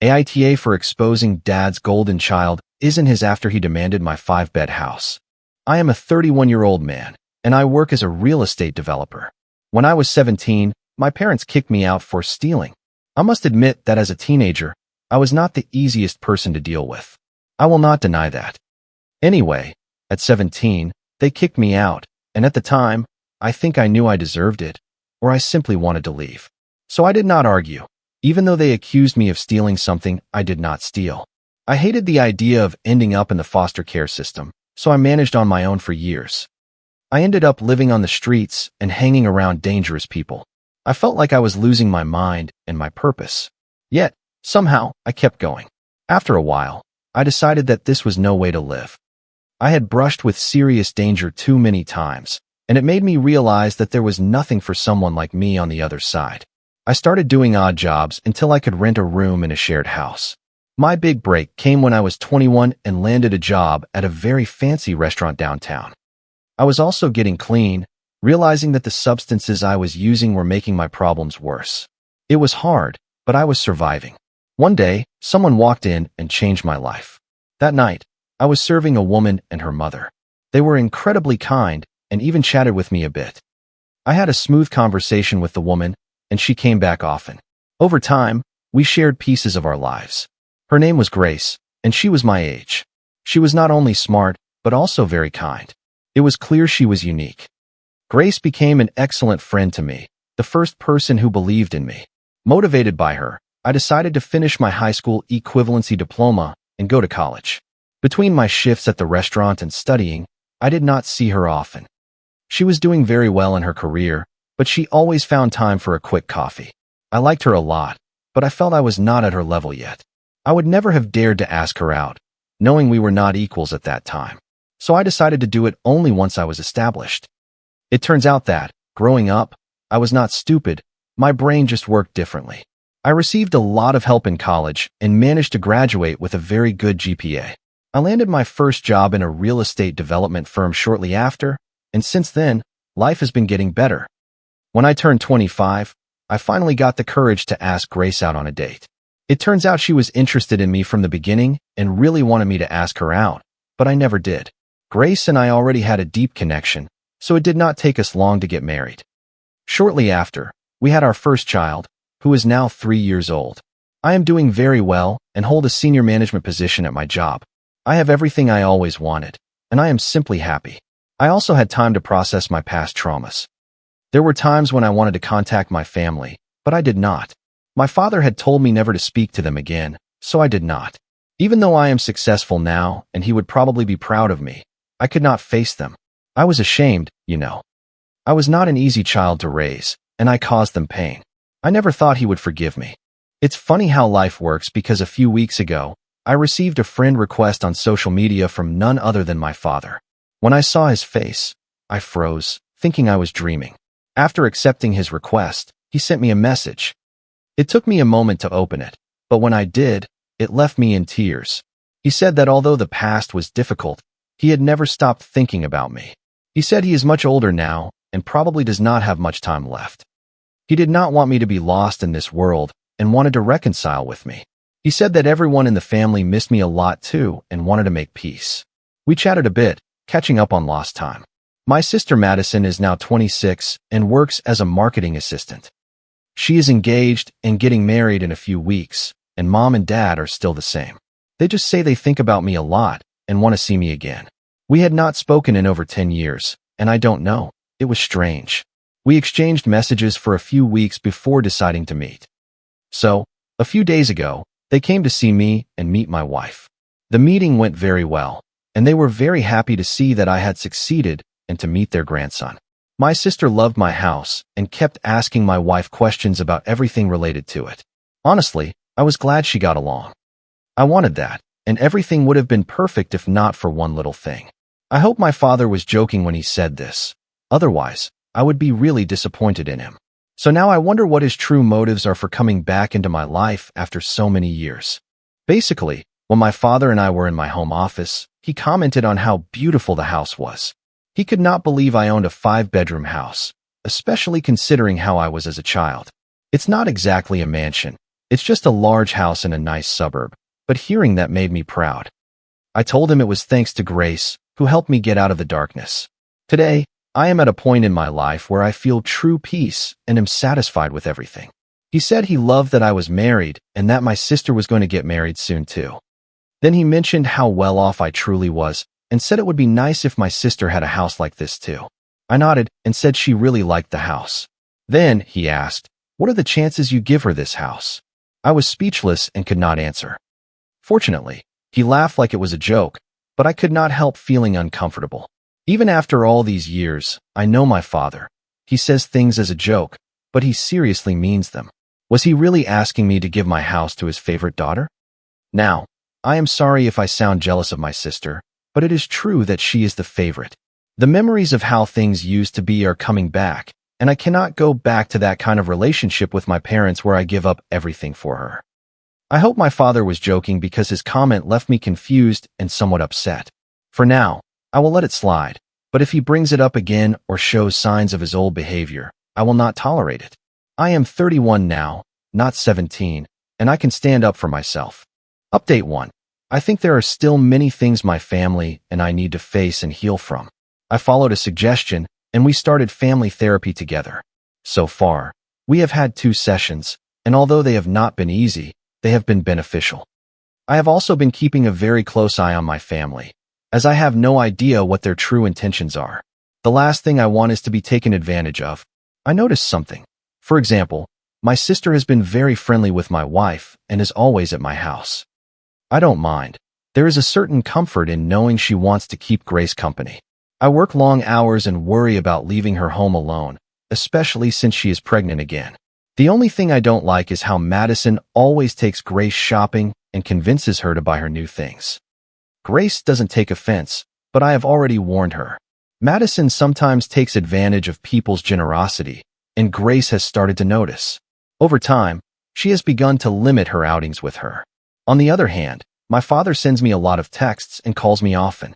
AITA for exposing dad's golden child isn't his after he demanded my 5-bed house. I am a 31-year-old man, and I work as a real estate developer. When I was 17, my parents kicked me out for stealing. I must admit that as a teenager, I was not the easiest person to deal with. I will not deny that. Anyway, at 17, they kicked me out, and at the time, I think I knew I deserved it, or I simply wanted to leave. So I did not argue, even though they accused me of stealing something I did not steal. I hated the idea of ending up in the foster care system, so I managed on my own for years. I ended up living on the streets and hanging around dangerous people. I felt like I was losing my mind and my purpose. Yet, somehow, I kept going. After a while, I decided that this was no way to live. I had brushed with serious danger too many times, and it made me realize that there was nothing for someone like me on the other side. I started doing odd jobs until I could rent a room in a shared house. My big break came when I was 21 and landed a job at a very fancy restaurant downtown. I was also getting clean, realizing that the substances I was using were making my problems worse. It was hard, but I was surviving. One day, someone walked in and changed my life. That night, I was serving a woman and her mother. They were incredibly kind and even chatted with me a bit. I had a smooth conversation with the woman, and she came back often. Over time, we shared pieces of our lives. Her name was Grace, and she was my age. She was not only smart, but also very kind. It was clear she was unique. Grace became an excellent friend to me, the first person who believed in me. Motivated by her, I decided to finish my high school equivalency diploma and go to college. Between my shifts at the restaurant and studying, I did not see her often. She was doing very well in her career, but she always found time for a quick coffee. I liked her a lot, but I felt I was not at her level yet. I would never have dared to ask her out, knowing we were not equals at that time. So I decided to do it only once I was established. It turns out that, growing up, I was not stupid, my brain just worked differently. I received a lot of help in college and managed to graduate with a very good GPA. I landed my first job in a real estate development firm shortly after, and since then, life has been getting better. When I turned 25, I finally got the courage to ask Grace out on a date. It turns out she was interested in me from the beginning and really wanted me to ask her out, but I never did. Grace and I already had a deep connection, so it did not take us long to get married. Shortly after, we had our first child, who is now 3 years old. I am doing very well and hold a senior management position at my job. I have everything I always wanted, and I am simply happy. I also had time to process my past traumas. There were times when I wanted to contact my family, but I did not. My father had told me never to speak to them again, so I did not. Even though I am successful now and he would probably be proud of me, I could not face them. I was ashamed, you know. I was not an easy child to raise, and I caused them pain. I never thought he would forgive me. It's funny how life works because a few weeks ago, I received a friend request on social media from none other than my father. When I saw his face, I froze, thinking I was dreaming. After accepting his request, he sent me a message. It took me a moment to open it, but when I did, it left me in tears. He said that although the past was difficult, he had never stopped thinking about me. He said he is much older now and probably does not have much time left. He did not want me to be lost in this world and wanted to reconcile with me. He said that everyone in the family missed me a lot too and wanted to make peace. We chatted a bit, catching up on lost time. My sister Madison is now 26 and works as a marketing assistant. She is engaged and getting married in a few weeks, and mom and dad are still the same. They just say they think about me a lot and want to see me again. We had not spoken in over 10 years, and I don't know, it was strange. We exchanged messages for a few weeks before deciding to meet. So, a few days ago, they came to see me and meet my wife. The meeting went very well, and they were very happy to see that I had succeeded and to meet their grandson. My sister loved my house and kept asking my wife questions about everything related to it. Honestly, I was glad she got along. I wanted that, and everything would have been perfect if not for one little thing. I hope my father was joking when he said this. Otherwise, I would be really disappointed in him. So now I wonder what his true motives are for coming back into my life after so many years. Basically, when my father and I were in my home office, he commented on how beautiful the house was. He could not believe I owned a 5-bedroom house, especially considering how I was as a child. It's not exactly a mansion, It's just a large house in a nice suburb, but hearing that made me proud. I told him it was thanks to Grace, who helped me get out of the darkness. Today, I am at a point in my life where I feel true peace and am satisfied with everything. He said he loved that I was married and that my sister was going to get married soon too. Then he mentioned how well off I truly was and said it would be nice if my sister had a house like this too. I nodded and said she really liked the house. Then, he asked, "What are the chances you give her this house?" I was speechless and could not answer. Fortunately, he laughed like it was a joke, but I could not help feeling uncomfortable. Even after all these years, I know my father. He says things as a joke, but he seriously means them. Was he really asking me to give my house to his favorite daughter? Now, I am sorry if I sound jealous of my sister, but it is true that she is the favorite. The memories of how things used to be are coming back, and I cannot go back to that kind of relationship with my parents where I give up everything for her. I hope my father was joking because his comment left me confused and somewhat upset. For now, I will let it slide, but if he brings it up again or shows signs of his old behavior, I will not tolerate it. I am 31 now, not 17, and I can stand up for myself. Update 1. I think there are still many things my family and I need to face and heal from. I followed a suggestion, and we started family therapy together. So far, we have had 2 sessions, and although they have not been easy, they have been beneficial. I have also been keeping a very close eye on my family, as I have no idea what their true intentions are. The last thing I want is to be taken advantage of. I noticed something. For example, my sister has been very friendly with my wife and is always at my house. I don't mind. There is a certain comfort in knowing she wants to keep Grace company. I work long hours and worry about leaving her home alone, especially since she is pregnant again. The only thing I don't like is how Madison always takes Grace shopping and convinces her to buy her new things. Grace doesn't take offense, but I have already warned her. Madison sometimes takes advantage of people's generosity, and Grace has started to notice. Over time, she has begun to limit her outings with her. On the other hand, my father sends me a lot of texts and calls me often.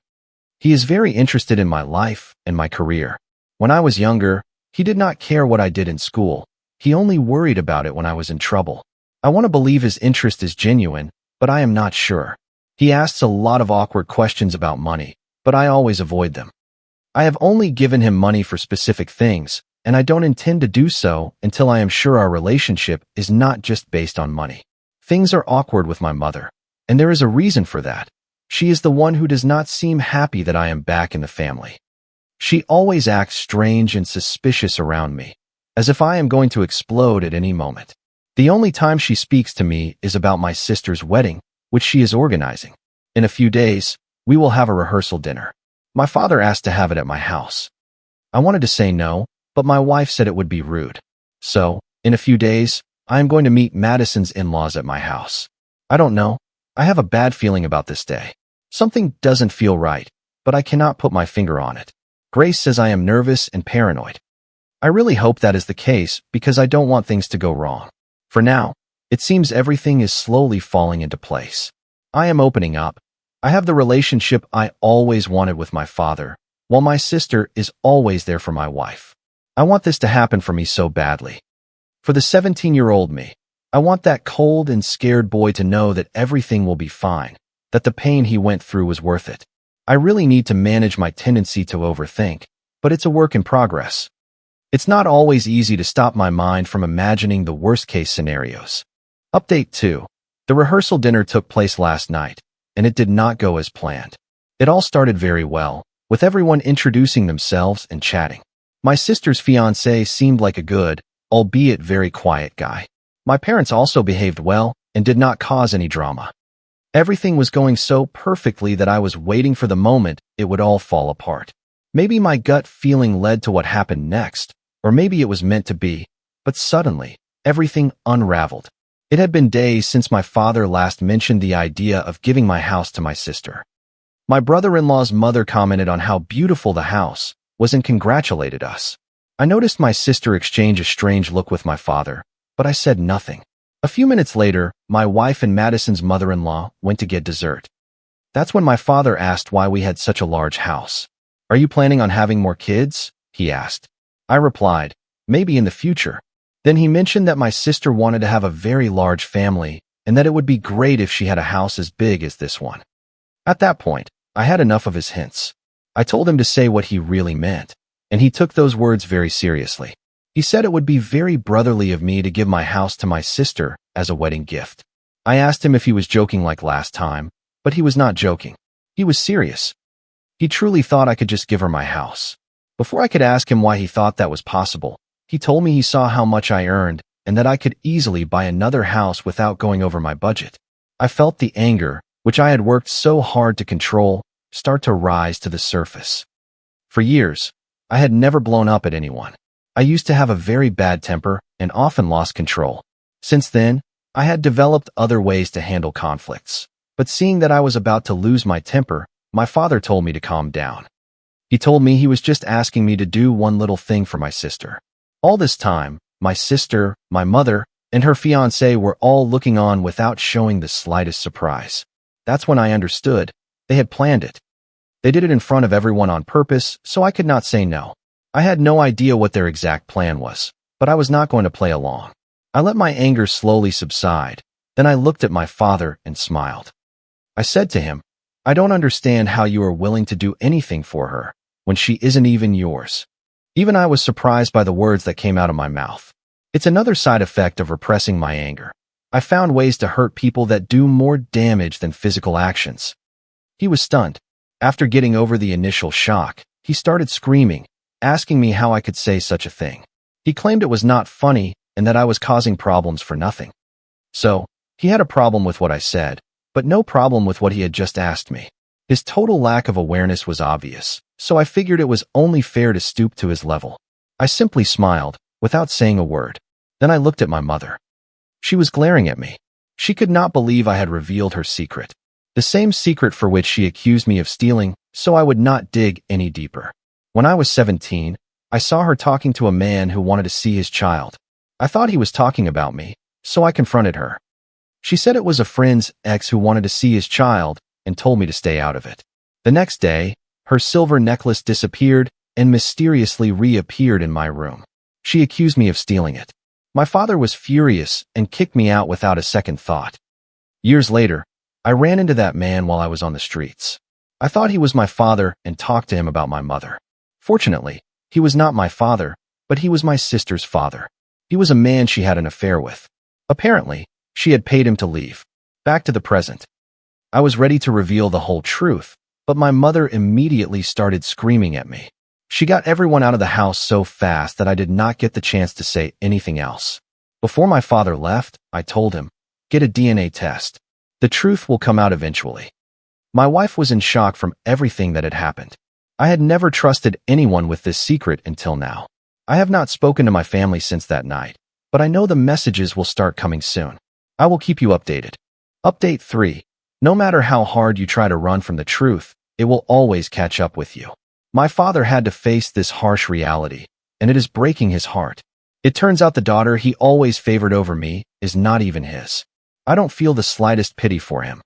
He is very interested in my life and my career. When I was younger, he did not care what I did in school. He only worried about it when I was in trouble. I want to believe his interest is genuine, but I am not sure. He asks a lot of awkward questions about money, but I always avoid them. I have only given him money for specific things, and I don't intend to do so until I am sure our relationship is not just based on money. Things are awkward with my mother, and there is a reason for that. She is the one who does not seem happy that I am back in the family. She always acts strange and suspicious around me, as if I am going to explode at any moment. The only time she speaks to me is about my sister's wedding, which she is organizing. In a few days, we will have a rehearsal dinner. My father asked to have it at my house. I wanted to say no, but my wife said it would be rude. So, in a few days, I am going to meet Madison's in-laws at my house. I don't know. I have a bad feeling about this day. Something doesn't feel right, but I cannot put my finger on it. Grace says I am nervous and paranoid. I really hope that is the case because I don't want things to go wrong. For now, it seems everything is slowly falling into place. I am opening up. I have the relationship I always wanted with my father, while my sister is always there for my wife. I want this to happen for me so badly. For the 17-year-old me, I want that cold and scared boy to know that everything will be fine, that the pain he went through was worth it. I really need to manage my tendency to overthink, but it's a work in progress. It's not always easy to stop my mind from imagining the worst-case scenarios. Update 2. The rehearsal dinner took place last night, and it did not go as planned. It all started very well, with everyone introducing themselves and chatting. My sister's fiancé seemed like a good, albeit very quiet guy. My parents also behaved well and did not cause any drama. Everything was going so perfectly that I was waiting for the moment it would all fall apart. Maybe my gut feeling led to what happened next, or maybe it was meant to be, but suddenly, everything unraveled. It had been days since my father last mentioned the idea of giving my house to my sister. My brother-in-law's mother commented on how beautiful the house was and congratulated us. I noticed my sister exchange a strange look with my father, but I said nothing. A few minutes later, my wife and Madison's mother-in-law went to get dessert. That's when my father asked why we had such a large house. "Are you planning on having more kids?" he asked. I replied, "Maybe in the future." Then he mentioned that my sister wanted to have a very large family and that it would be great if she had a house as big as this one. At that point, I had enough of his hints. I told him to say what he really meant, and he took those words very seriously. He said it would be very brotherly of me to give my house to my sister as a wedding gift. I asked him if he was joking like last time, but he was not joking. He was serious. He truly thought I could just give her my house. Before I could ask him why he thought that was possible, he told me he saw how much I earned and that I could easily buy another house without going over my budget. I felt the anger, which I had worked so hard to control, start to rise to the surface. For years, I had never blown up at anyone. I used to have a very bad temper and often lost control. Since then, I had developed other ways to handle conflicts. But seeing that I was about to lose my temper, my father told me to calm down. He told me he was just asking me to do one little thing for my sister. All this time, my sister, my mother, and her fiancé were all looking on without showing the slightest surprise. That's when I understood. They had planned it. They did it in front of everyone on purpose, so I could not say no. I had no idea what their exact plan was, but I was not going to play along. I let my anger slowly subside. Then I looked at my father and smiled. I said to him, "I don't understand how you are willing to do anything for her when she isn't even yours." Even I was surprised by the words that came out of my mouth. It's another side effect of repressing my anger. I found ways to hurt people that do more damage than physical actions. He was stunned. After getting over the initial shock, he started screaming, asking me how I could say such a thing. He claimed it was not funny and that I was causing problems for nothing. So, he had a problem with what I said, but no problem with what he had just asked me. His total lack of awareness was obvious, so I figured it was only fair to stoop to his level. I simply smiled, without saying a word. Then I looked at my mother. She was glaring at me. She could not believe I had revealed her secret. The same secret for which she accused me of stealing, so I would not dig any deeper. When I was 17, I saw her talking to a man who wanted to see his child. I thought he was talking about me, so I confronted her. She said it was a friend's ex who wanted to see his child and told me to stay out of it. The next day, her silver necklace disappeared and mysteriously reappeared in my room. She accused me of stealing it. My father was furious and kicked me out without a second thought. Years later, I ran into that man while I was on the streets. I thought he was my father and talked to him about my mother. Fortunately, he was not my father, but he was my sister's father. He was a man she had an affair with. Apparently, she had paid him to leave. Back to the present. I was ready to reveal the whole truth, but my mother immediately started screaming at me. She got everyone out of the house so fast that I did not get the chance to say anything else. Before my father left, I told him, "Get a DNA test. The truth will come out eventually." My wife was in shock from everything that had happened. I had never trusted anyone with this secret until now. I have not spoken to my family since that night, but I know the messages will start coming soon. I will keep you updated. Update 3. No matter how hard you try to run from the truth, it will always catch up with you. My father had to face this harsh reality, and it is breaking his heart. It turns out the daughter he always favored over me is not even his. I don't feel the slightest pity for him.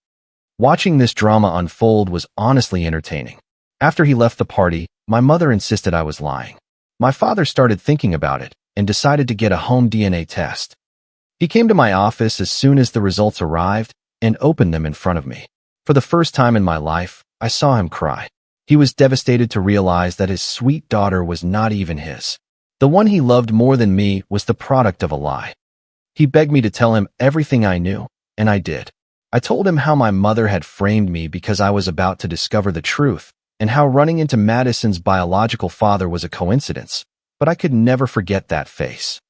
Watching this drama unfold was honestly entertaining. After he left the party, my mother insisted I was lying. My father started thinking about it and decided to get a home DNA test. He came to my office as soon as the results arrived and opened them in front of me. For the first time in my life, I saw him cry. He was devastated to realize that his sweet daughter was not even his. The one he loved more than me was the product of a lie. He begged me to tell him everything I knew, and I did. I told him how my mother had framed me because I was about to discover the truth, and how running into Madison's biological father was a coincidence, but I could never forget that face.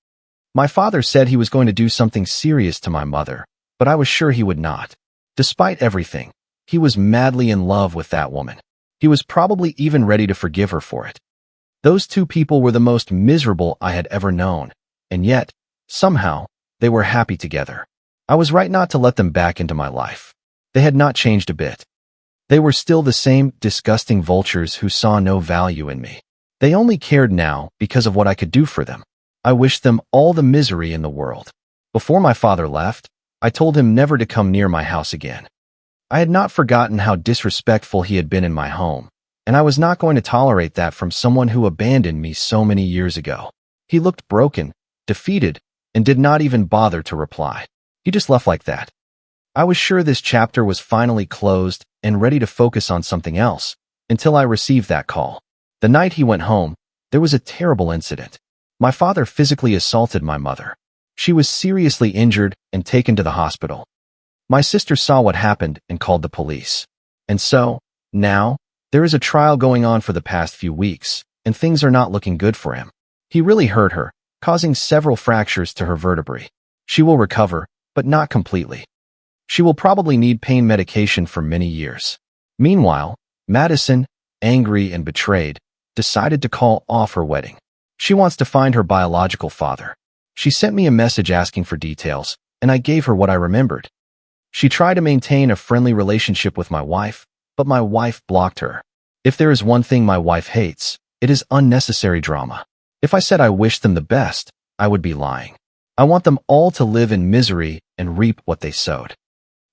My father said he was going to do something serious to my mother, but I was sure he would not. Despite everything, he was madly in love with that woman. He was probably even ready to forgive her for it. Those two people were the most miserable I had ever known, and yet, somehow, they were happy together. I was right not to let them back into my life. They had not changed a bit. They were still the same disgusting vultures who saw no value in me. They only cared now because of what I could do for them. I wished them all the misery in the world. Before my father left, I told him never to come near my house again. I had not forgotten how disrespectful he had been in my home, and I was not going to tolerate that from someone who abandoned me so many years ago. He looked broken, defeated, and did not even bother to reply. He just left like that. I was sure this chapter was finally closed and ready to focus on something else, until I received that call. The night he went home, there was a terrible incident. My father physically assaulted my mother. She was seriously injured and taken to the hospital. My sister saw what happened and called the police. And so, now, there is a trial going on for the past few weeks, and things are not looking good for him. He really hurt her, causing several fractures to her vertebrae. She will recover, but not completely. She will probably need pain medication for many years. Meanwhile, Madison, angry and betrayed, decided to call off her wedding. She wants to find her biological father. She sent me a message asking for details, and I gave her what I remembered. She tried to maintain a friendly relationship with my wife, but my wife blocked her. If there is one thing my wife hates, it is unnecessary drama. If I said I wish them the best, I would be lying. I want them all to live in misery and reap what they sowed.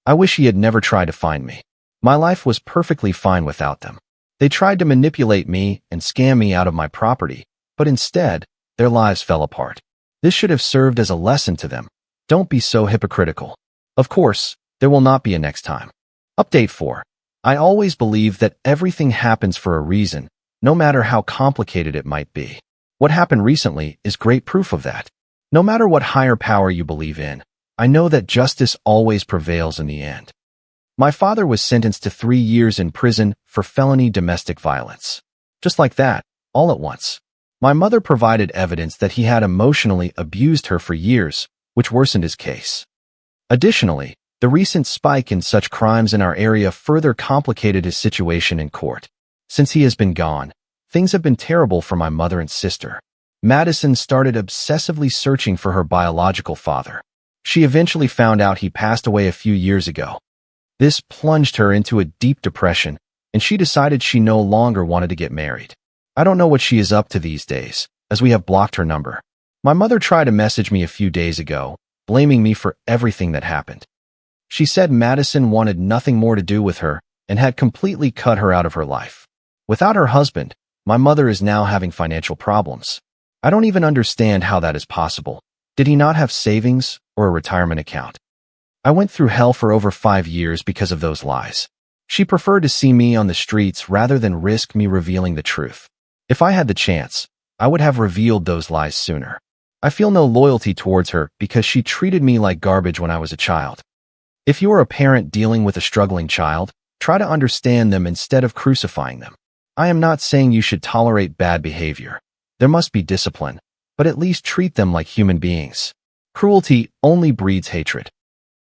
I wish he had never tried to find me. My life was perfectly fine without them. They tried to manipulate me and scam me out of my property, but instead, their lives fell apart. This should have served as a lesson to them. Don't be so hypocritical. Of course, there will not be a next time. Update 4. I always believe that everything happens for a reason, no matter how complicated it might be. What happened recently is great proof of that. No matter what higher power you believe in, I know that justice always prevails in the end. My father was sentenced to 3 years in prison for felony domestic violence. Just like that, all at once. My mother provided evidence that he had emotionally abused her for years, which worsened his case. Additionally, the recent spike in such crimes in our area further complicated his situation in court. Since he has been gone, things have been terrible for my mother and sister. Madison started obsessively searching for her biological father. She eventually found out he passed away a few years ago. This plunged her into a deep depression, and she decided she no longer wanted to get married. I don't know what she is up to these days, as we have blocked her number. My mother tried to message me a few days ago, blaming me for everything that happened. She said Madison wanted nothing more to do with her and had completely cut her out of her life. Without her husband, my mother is now having financial problems. I don't even understand how that is possible. Did he not have savings or a retirement account? I went through hell for over 5 years because of those lies. She preferred to see me on the streets rather than risk me revealing the truth. If I had the chance, I would have revealed those lies sooner. I feel no loyalty towards her because she treated me like garbage when I was a child. If you are a parent dealing with a struggling child, try to understand them instead of crucifying them. I am not saying you should tolerate bad behavior. There must be discipline, but at least treat them like human beings. Cruelty only breeds hatred.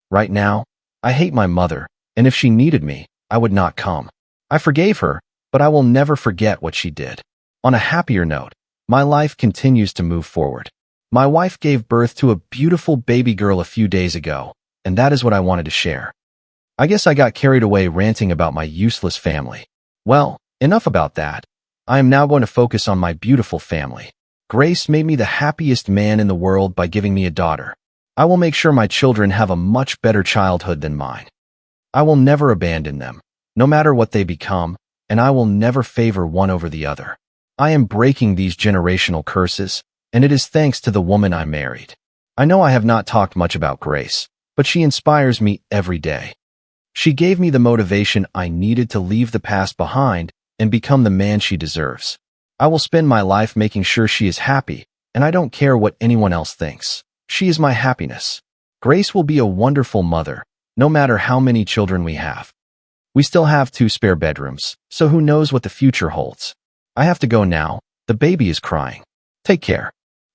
Right now, I hate my mother, and if she needed me, I would not come. I forgave her, but I will never forget what she did. On a happier note, my life continues to move forward. My wife gave birth to a beautiful baby girl a few days ago, and that is what I wanted to share. I guess I got carried away ranting about my useless family. Well, enough about that. I am now going to focus on my beautiful family. Grace made me the happiest man in the world by giving me a daughter. I will make sure my children have a much better childhood than mine. I will never abandon them, no matter what they become, and I will never favor one over the other. I am breaking these generational curses, and it is thanks to the woman I married. I know I have not talked much about Grace, but she inspires me every day. She gave me the motivation I needed to leave the past behind and become the man she deserves. I will spend my life making sure she is happy, and I don't care what anyone else thinks. She is my happiness. Grace will be a wonderful mother, no matter how many children we have. We still have 2 spare bedrooms, so who knows what the future holds. I have to go now. The baby is crying. Take care.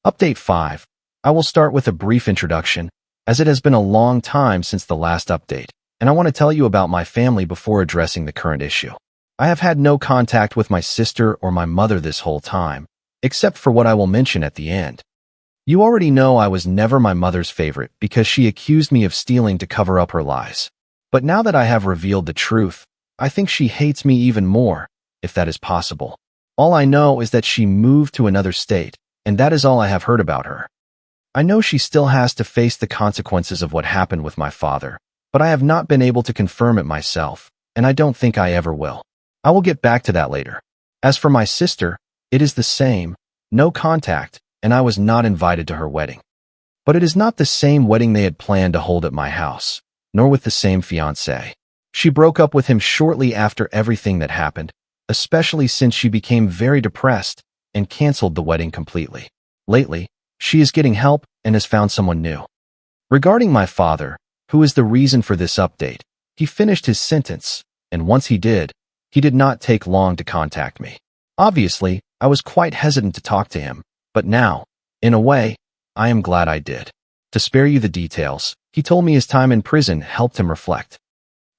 Update 5. I will start with a brief introduction, as it has been a long time since the last update, and I want to tell you about my family before addressing the current issue. I have had no contact with my sister or my mother this whole time, except for what I will mention at the end. You already know I was never my mother's favorite because she accused me of stealing to cover up her lies. But now that I have revealed the truth, I think she hates me even more, if that is possible. All I know is that she moved to another state, and that is all I have heard about her. I know she still has to face the consequences of what happened with my father, but I have not been able to confirm it myself, and I don't think I ever will. I will get back to that later. As for my sister, it is the same, no contact, and I was not invited to her wedding. But it is not the same wedding they had planned to hold at my house, nor with the same fiancé. She broke up with him shortly after everything that happened, especially since she became very depressed and canceled the wedding completely. Lately, she is getting help and has found someone new. Regarding my father, who is the reason for this update, he finished his sentence, and once he did not take long to contact me. Obviously, I was quite hesitant to talk to him, but now, in a way, I am glad I did. To spare you the details, he told me his time in prison helped him reflect.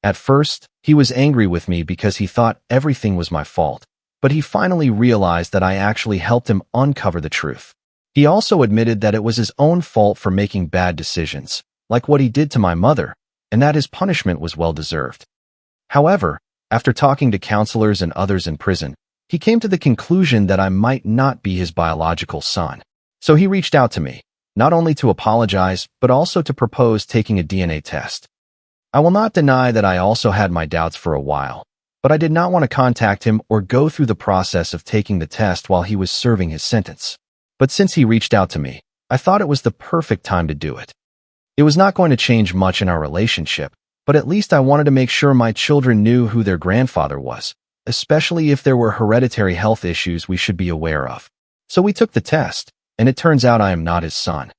At first, he was angry with me because he thought everything was my fault, but he finally realized that I actually helped him uncover the truth. He also admitted that it was his own fault for making bad decisions, like what he did to my mother, and that his punishment was well-deserved. However, after talking to counselors and others in prison, he came to the conclusion that I might not be his biological son. So he reached out to me, not only to apologize, but also to propose taking a DNA test. I will not deny that I also had my doubts for a while, but I did not want to contact him or go through the process of taking the test while he was serving his sentence. But since he reached out to me, I thought it was the perfect time to do it. It was not going to change much in our relationship, but at least I wanted to make sure my children knew who their grandfather was, especially if there were hereditary health issues we should be aware of. So we took the test, and it turns out I am not his son.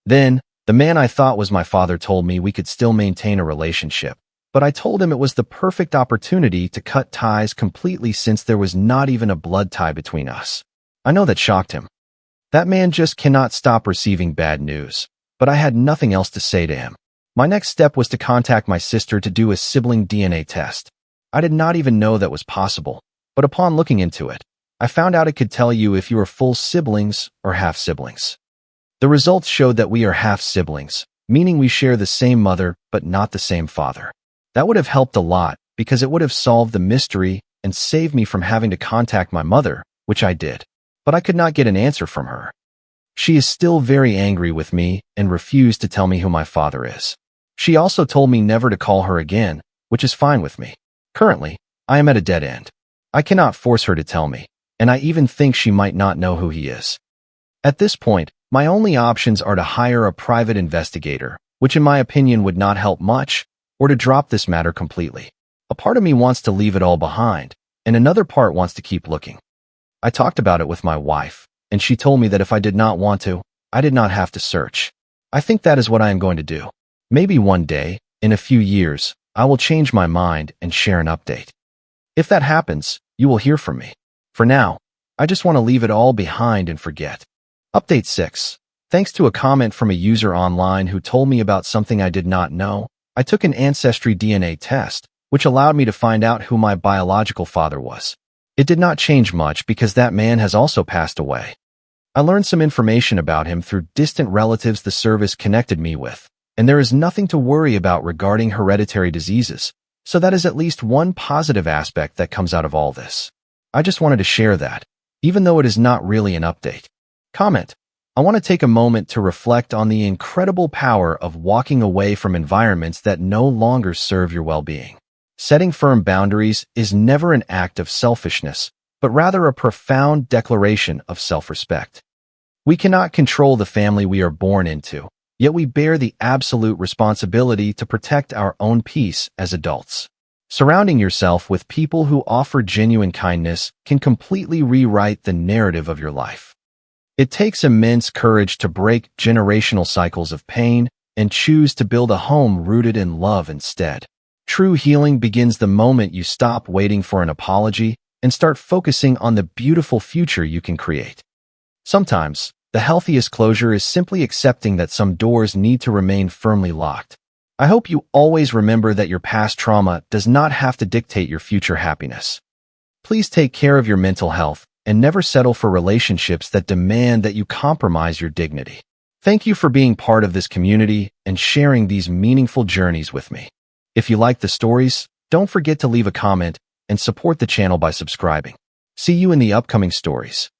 Then, the man I thought was my father told me we could still maintain a relationship, but I told him it was the perfect opportunity to cut ties completely since there was not even a blood tie between us. I know that shocked him. That man just cannot stop receiving bad news, but I had nothing else to say to him. My next step was to contact my sister to do a sibling DNA test. I did not even know that was possible, but upon looking into it, I found out it could tell you if you are full siblings or half siblings. The results showed that we are half siblings, meaning we share the same mother but not the same father. That would have helped a lot because it would have solved the mystery and saved me from having to contact my mother, which I did. But I could not get an answer from her. She is still very angry with me and refused to tell me who my father is. She also told me never to call her again, which is fine with me. Currently, I am at a dead end. I cannot force her to tell me, and I even think she might not know who he is. At this point, my only options are to hire a private investigator, which in my opinion would not help much, or to drop this matter completely. A part of me wants to leave it all behind, and another part wants to keep looking. I talked about it with my wife, and she told me that if I did not want to, I did not have to search. I think that is what I am going to do. Maybe one day, in a few years, I will change my mind and share an update. If that happens, you will hear from me. For now, I just want to leave it all behind and forget. Update 6. Thanks to a comment from a user online who told me about something I did not know, I took an ancestry DNA test, which allowed me to find out who my biological father was. It did not change much because that man has also passed away. I learned some information about him through distant relatives the service connected me with, and there is nothing to worry about regarding hereditary diseases, so that is at least one positive aspect that comes out of all this. I just wanted to share that, even though it is not really an update. Comment. I want to take a moment to reflect on the incredible power of walking away from environments that no longer serve your well-being. Setting firm boundaries is never an act of selfishness, but rather a profound declaration of self-respect. We cannot control the family we are born into, yet we bear the absolute responsibility to protect our own peace as adults. Surrounding yourself with people who offer genuine kindness can completely rewrite the narrative of your life. It takes immense courage to break generational cycles of pain and choose to build a home rooted in love instead. True healing begins the moment you stop waiting for an apology and start focusing on the beautiful future you can create. Sometimes, the healthiest closure is simply accepting that some doors need to remain firmly locked. I hope you always remember that your past trauma does not have to dictate your future happiness. Please take care of your mental health and never settle for relationships that demand that you compromise your dignity. Thank you for being part of this community and sharing these meaningful journeys with me. If you like the stories, don't forget to leave a comment and support the channel by subscribing. See you in the upcoming stories.